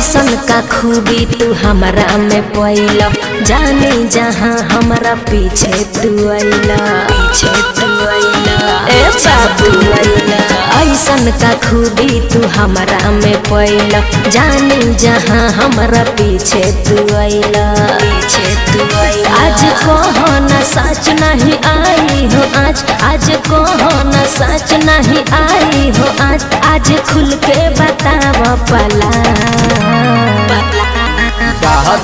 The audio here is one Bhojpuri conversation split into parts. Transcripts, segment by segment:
ऐसन का खूबी तू हमारा में पैला, जाने जहाँ हमारा पीछे तू आइला, पीछे तू आइला, ए बाबू आइला। ऐसन का खूबी तू हमारा में पैला, जाने जहाँ हमारा पीछे तू आइला, पीछे तू आइला। आज कहो न सच नहीं आई हो आज कहो न सच नहीं आई हो आज खुल के बताव पला।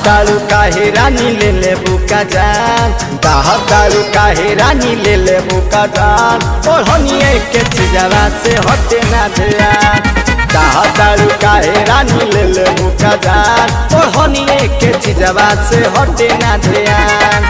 दारू काहे रानी ले ले बुका जान, दारू काहे रानी ले ले बुका जान, और हनिए के चिजरा से हटे ना ध्यान। दारू काहे रानी ले ले बुका जान, और हनिए के चिजरा से हटे ना ध्यान।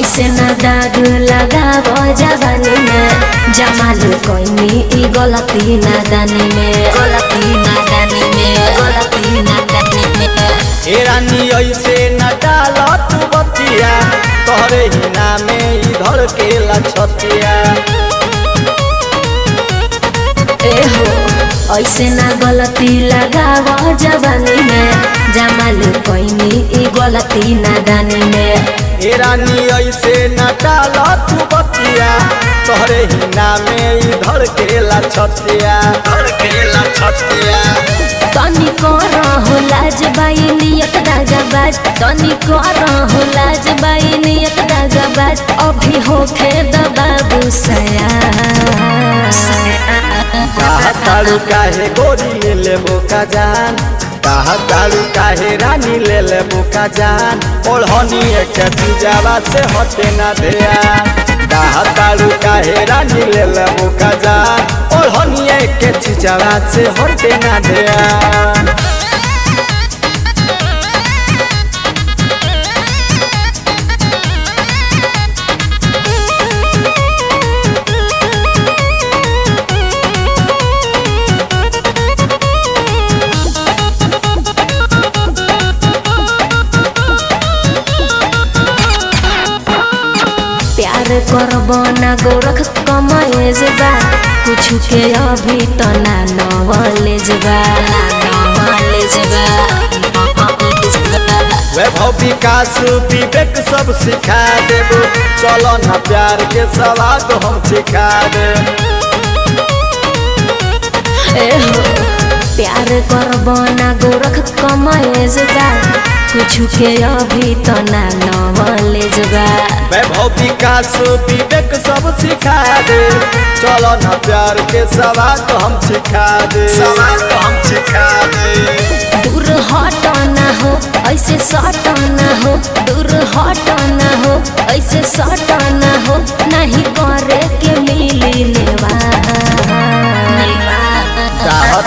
ऐसे न दाग लगाव जवानी में, जमाल कोई ई गलती नादानी में, गलती नादानी में, गलती नादानी में। ए रानी ऐसे न डाल तू बतिया, तोहरे ही नामे इधर के लछतिया। ए हो ऐसे न गलती लगाव जवानी में, जमाल कोई ई गलती नादानी में। ए रानी ऐसे न डाल तू बतिया, तोहरे ही नामे इधर के लछतिया, धर के लछतिया। तनी करहो लाज बाई नियत दागाबाज, तनी करहो लाज बाई नियत दागाबाज, अभी होखे द बाबू सया। दारू काहे गोरी ले ले बोका जान, दारू काहे रानी ले ले बोका जान, और हनिए के चिजरा से हटे ना ध्यान। दारू काहे रानी ले ले बोका जान, और हनिए के चिजरा से हटे ना ध्यान। प्यार करब ना गोरख कमाएज बा, कुछ के अभी तो ना नॉलेज बा, ना नॉलेज बा। वैभव विकास विवेक सब सिखा देबो, चलो ना प्यार के सवाद हम सिखा दे। प्यार करब ना गोरख कमाएज बा, कुछ के अभी तो ना नॉलेज बा। वैभव विकास विवेक सब सिखा दे, चलो ना प्यार के सवाद हम सिखा दे, सवाद हम सिखा दे। दूर हट ना हो ऐसे सट ना हो, दूर हट ना हो ऐसे सट ना हो, नहीं करे के मिली लेवा।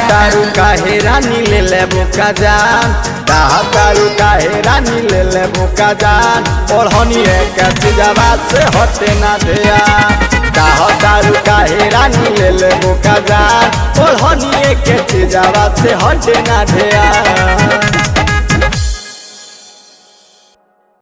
दारू काहे रानी ले ले बुका जान, दारू काहे रानी ले ले बुका जान, और हनिए के चिजरा से हटे ना ध्यान। दारू काहे रानी ले ले बुका जान, और हनिए के चिजरा से हटे ना ध्यान।